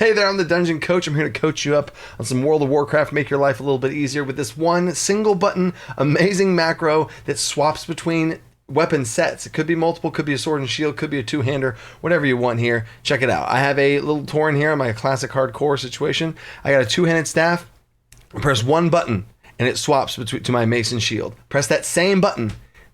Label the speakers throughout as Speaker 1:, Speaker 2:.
Speaker 1: Hey there, I'm the Dungeon Coach. I'm here to coach you up on some World of Warcraft, make your life a little bit easier with this one single button, amazing macro that swaps between weapon sets. It could be multiple, could be a sword and shield, could be a two-hander, whatever you want here. Check it out. I have a little Tauren here in my classic hardcore situation. I got a two-handed staff. I press one button and it swaps to my mace and shield. Press that same button.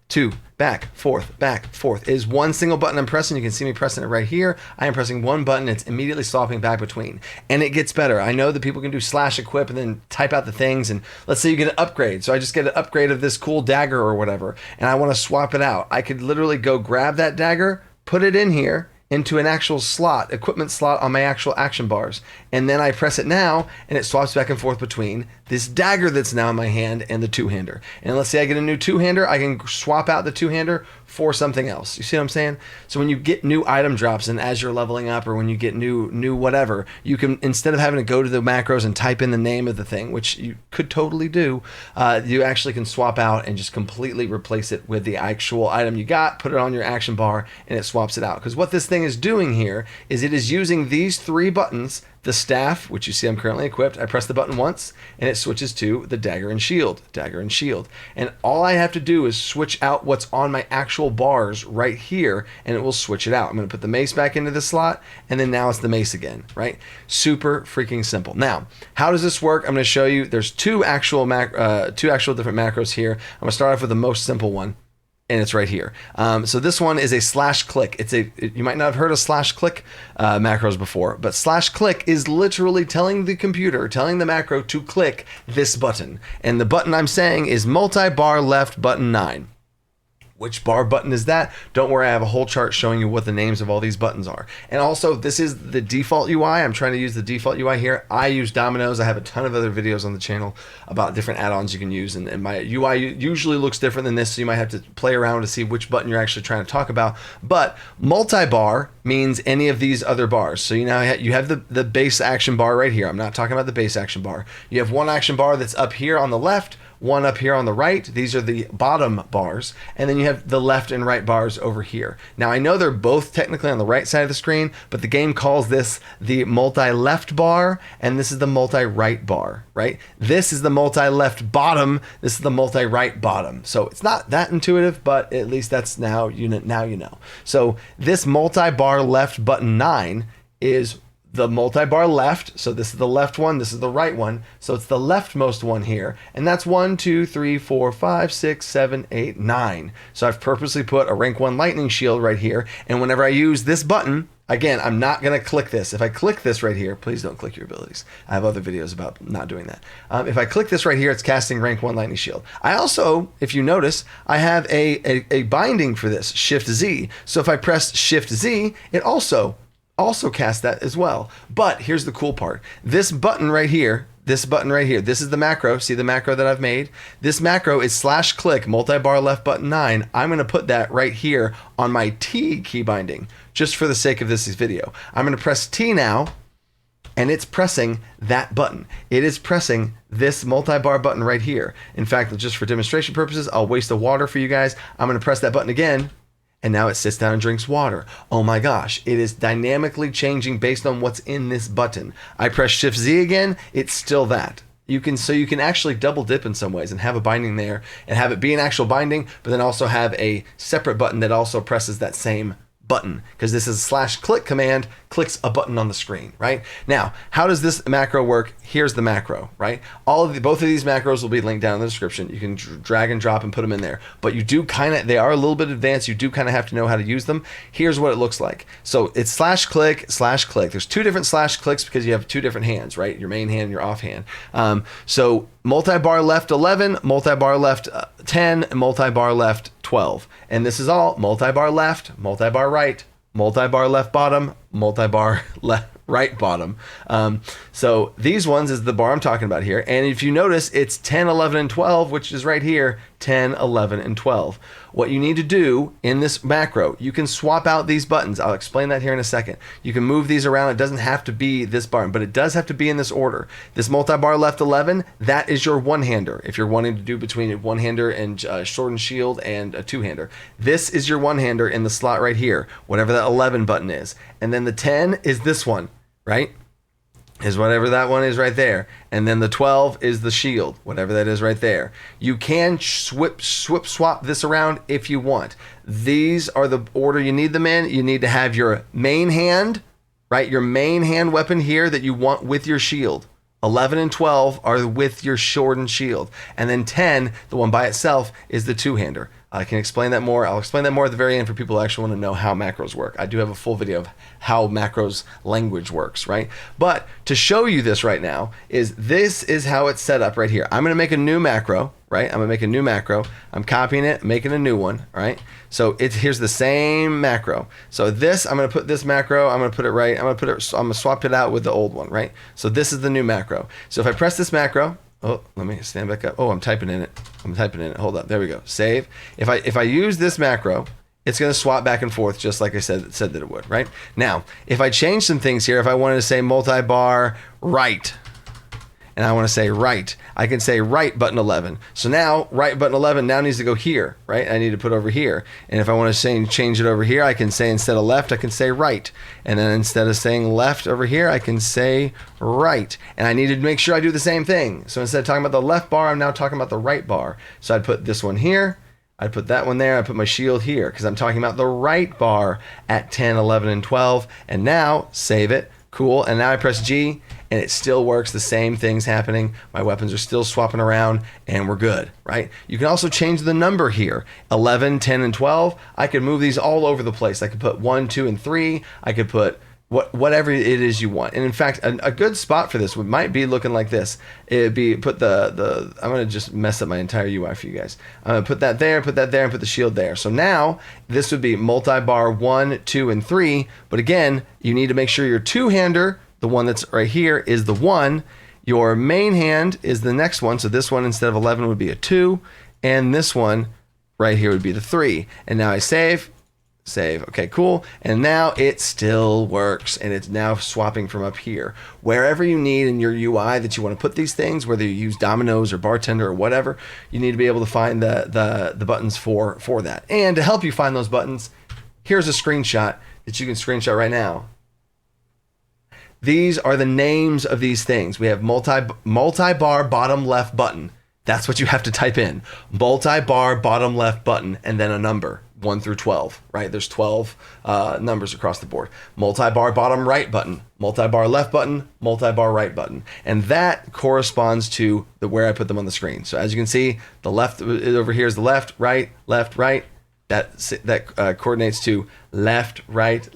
Speaker 1: Two, back, forth, It is one single button I'm pressing. You can see me pressing it right here. I am pressing one button. It's immediately swapping back between. And it gets better. I know that people can do /equip and then type out the things. And let's say you get an upgrade. So I just get an upgrade of this cool dagger or whatever. And I want to swap it out. I could literally go grab that dagger, put it in here, into an actual slot, equipment slot on my actual action bars. And then I press it now, and it swaps back and forth between this dagger that's now in my hand and the two-hander. And let's say I get a new two-hander, I can swap out the two-hander for something else. You see what I'm saying? So when you get new item drops, and as you're leveling up, or when you get new whatever, you can, instead of having to go to the macros and type in the name of the thing, which you could totally do, you actually can swap out and just completely replace it with the actual item you got, put it on your action bar, and it swaps it out. Because what this thing is doing here is it is using these three buttons. The staff, which you see I'm currently equipped, I press the button once and it switches to the dagger and shield. And all I have to do is switch out what's on my actual bars right here and it will switch it out. I'm going to put the mace back into the slot and then now it's the mace again, right? Super freaking simple. Now, how does this work? I'm going to show you. There's two actual different macros here. I'm going to start off with the most simple one. And it's right here. So this one is a /click. You might not have heard of /click macros before, but /click is literally telling the macro to click this button. And the button I'm saying is multi-bar left button 9. Which bar button is that? Don't worry, I have a whole chart showing you what the names of all these buttons are. And also, this is the default UI. I'm trying to use the default UI here. I use Dominoes. I have a ton of other videos on the channel about different add-ons you can use. And my UI usually looks different than this, so you might have to play around to see which button you're actually trying to talk about. But multi-bar means any of these other bars. So you have the base action bar right here. I'm not talking about the base action bar. You have one action bar that's up here on the left, one up here on the right. These are the bottom bars. And then you have the left and right bars over here. Now, I know they're both technically on the right side of the screen, but the game calls this the multi-left bar, and this is the multi-right bar, right? This is the multi-left bottom. This is the multi-right bottom. So it's not that intuitive, but at least that's now you know. So this multi-bar left button 9 is the multi-bar left, so this is the left one, this is the right one, so it's the leftmost one here, and that's 1, 2, 3, 4, 5, 6, 7, 8, 9. So I've purposely put a rank 1 lightning shield right here, and whenever I use this button, again, I'm not going to click this. If I click this right here, please don't click your abilities. I have other videos about not doing that. If I click this right here, it's casting rank 1 lightning shield. I also, if you notice, I have a binding for this, Shift Z. So if I press Shift Z, it also cast that as well. But here's the cool part. This button right here, this is the macro. See the macro that I've made? This macro is /click multi-bar left button 9. I'm going to put that right here on my T key binding, just for the sake of this video. I'm going to press T now, and it's pressing that button. It is pressing this multi-bar button right here. In fact, just for demonstration purposes, I'll waste the water for you guys. I'm going to press that button again, and now it sits down and drinks water. Oh my gosh, it is dynamically changing based on what's in this button. I press Shift Z again, it's still that. You can actually double dip in some ways and have a binding there and have it be an actual binding, but then also have a separate button that also presses that same button, because this is /click command clicks a button on the screen, right? Now, how does this macro work? Here's the macro, right? Both of these macros will be linked down in the description. You can drag and drop and put them in there, but you do they are a little bit advanced. You do kind of have to know how to use them. Here's what it looks like. So it's /click. There's two different /clicks because you have two different hands, right? Your main hand and your off hand. So multi-bar left 11, multi-bar left 10, and multi-bar left 12. And this is all multi-bar left, multi-bar right, multi-bar left bottom, multi-bar left right bottom. So these ones is the bar I'm talking about here. And if you notice, it's 10, 11, and 12, which is right here, 10, 11, and 12. What you need to do in this macro, you can swap out these buttons. I'll explain that here in a second. You can move these around. It doesn't have to be this bar, but it does have to be in this order. This multi-bar left 11, that is your one-hander. If you're wanting to do between a one-hander and sword and shield and a two-hander. This is your one-hander in the slot right here, whatever that 11 button is. And then the 10 is this one, right? is whatever that one is right there. And then the 12 is the shield, whatever that is right there. You can swap this around if you want. These are the order you need them in. You need to have your main hand, right? Your main hand weapon here that you want with your shield. 11 and 12 are with your sword and shield. And then 10, the one by itself, is the two-hander. I can explain that more. I'll explain that more at the very end for people who actually want to know how macros work. I do have a full video of how macros language works, right? But to show you this right now this is how it's set up right here. I'm going to make a new macro, right? I'm going to make a new macro. I'm copying it, making a new one, right? So here's the same macro. So this, I'm going to put this macro, I'm going to put it right. I'm going to swap it out with the old one, right? So this is the new macro. So if I press this macro, oh, let me stand back up. Oh, I'm typing in it. Hold up. There we go. Save. If I use this macro, it's going to swap back and forth just like I said that it would, right? Now, if I change some things here, if I wanted to say multi-bar right, and I want to say right, I can say right button 11. So now right button 11 now needs to go here, right? I need to put over here. And if I want to change it over here, I can say instead of left, I can say right. And then instead of saying left over here, I can say right. And I need to make sure I do the same thing. So instead of talking about the left bar, I'm now talking about the right bar. So I'd put this one here. I'd put that one there. I put my shield here because I'm talking about the right bar at 10, 11, and 12. And now save it. Cool. And now I press G and it still works. The same thing's happening. My weapons are still swapping around and we're good, right? You can also change the number here. 11, 10, and 12. I could move these all over the place. I could put 1, 2, and 3. I could put whatever it is you want. And in fact, a good spot for this might be looking like this. It'd be I'm going to just mess up my entire UI for you guys. I'm going to put that there, and put the shield there. So now this would be multi-bar 1, 2, and 3. But again, you need to make sure your two-hander, the one that's right here, is the 1. Your main hand is the next one. So this one instead of 11 would be a 2. And this one right here would be the 3. And now I save. Okay, cool. And now it still works, and it's now swapping from up here. Wherever you need in your UI that you want to put these things, whether you use Dominoes or Bartender or whatever, you need to be able to find the buttons for that. And to help you find those buttons, here's a screenshot that you can screenshot right now. These are the names of these things. We have multi-bar bottom left button. That's what you have to type in. Multi-bar bottom left button and then a number. 1 through 12, right? There's 12 numbers across the board. Multi-bar bottom right button, multi-bar left button, multi-bar right button. And that corresponds to where I put them on the screen. So as you can see, the left over here is the left, right. That coordinates to left, right,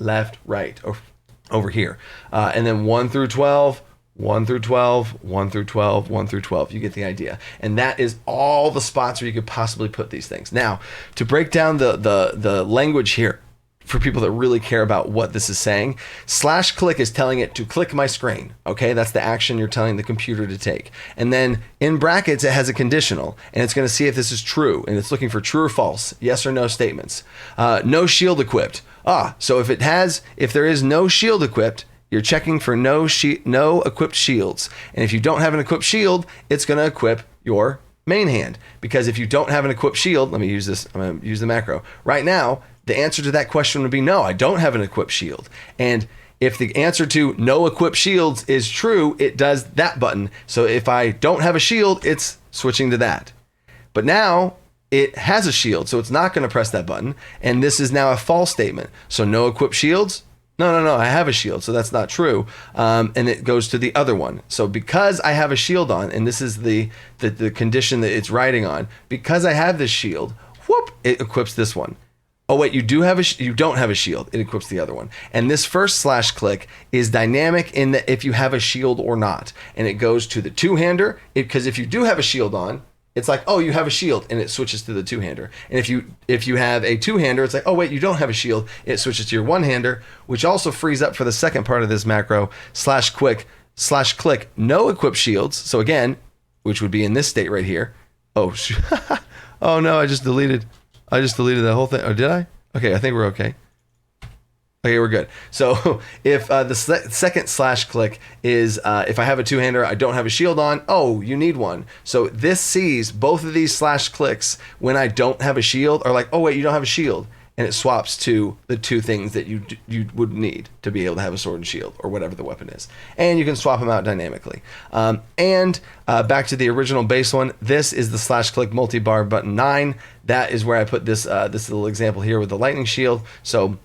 Speaker 1: over here. And then 1 through 12, 1 through 12, 1 through 12, 1 through 12. You get the idea. And that is all the spots where you could possibly put these things. Now, to break down the language here for people that really care about what this is saying, /click is telling it to click my screen. Okay, that's the action you're telling the computer to take. And then in brackets, it has a conditional, and it's going to see if this is true, and it's looking for true or false, yes or no statements. No shield equipped. So if there is no shield equipped, you're checking for no equipped shields. And if you don't have an equipped shield, it's going to equip your main hand. Because if you don't have an equipped shield, let me use this. I'm going to use the macro. Right now, the answer to that question would be no, I don't have an equipped shield. And if the answer to no equipped shields is true, it does that button. So if I don't have a shield, it's switching to that. But now it has a shield, so it's not going to press that button. And this is now a false statement. So no equipped shields. No, I have a shield, so that's not true. And it goes to the other one. So because I have a shield on, and this is the condition that it's riding on, because I have this shield, it equips this one. Oh wait, you don't have a shield, it equips the other one. And this first /click is dynamic in that if you have a shield or not. And it goes to the two-hander, because if you do have a shield on, it's like, oh, you have a shield, and it switches to the two-hander. And if you have a two-hander, it's like, oh, wait, you don't have a shield. It switches to your one-hander, which also frees up for the second part of this macro, /click, no equipped shields. So again, which would be in this state right here. Oh, oh no, I just deleted that whole thing. Oh, did I? Okay, I think we're okay. Okay, we're good. So if the second /click is if I have a two-hander, I don't have a shield on, oh, you need one. So this sees both of these /clicks when I don't have a shield are like, oh, wait, you don't have a shield. and it swaps to the two things that you would need to be able to have a sword and shield or whatever the weapon is. And you can swap them out dynamically. Back to the original base one, this is the /click multi-bar button 9. That is where I put this little example here with the lightning shield. So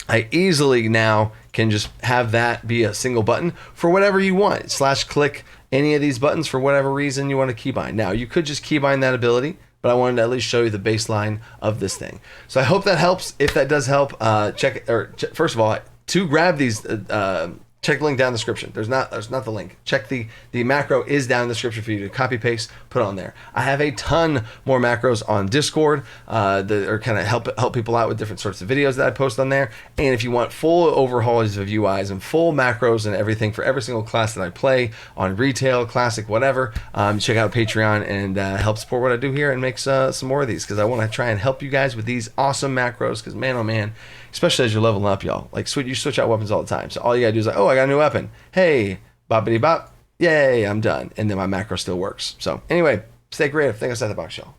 Speaker 1: I easily now can just have that be a single button for whatever you want. /click any of these buttons for whatever reason you want to keybind. Now, you could just keybind that ability, but I wanted to at least show you the baseline of this thing. So I hope that helps. If that does help, first of all, to grab these, check the link down in the description. There's not the link. Check the macro is down in the description for you to copy paste, put on there. I have a ton more macros on Discord that are kind of help people out with different sorts of videos that I post on there. And if you want full overhauls of UIs and full macros and everything for every single class that I play on retail, classic, whatever, check out Patreon and help support what I do here and make some more of these, because I want to try and help you guys with these awesome macros. Because man, oh man, especially as you're leveling up, y'all, like you switch out weapons all the time. So all you gotta do is like, oh, I got a new weapon. Hey, boppity bop, yay, I'm done. And then my macro still works. So anyway, stay creative. Think outside the box, y'all.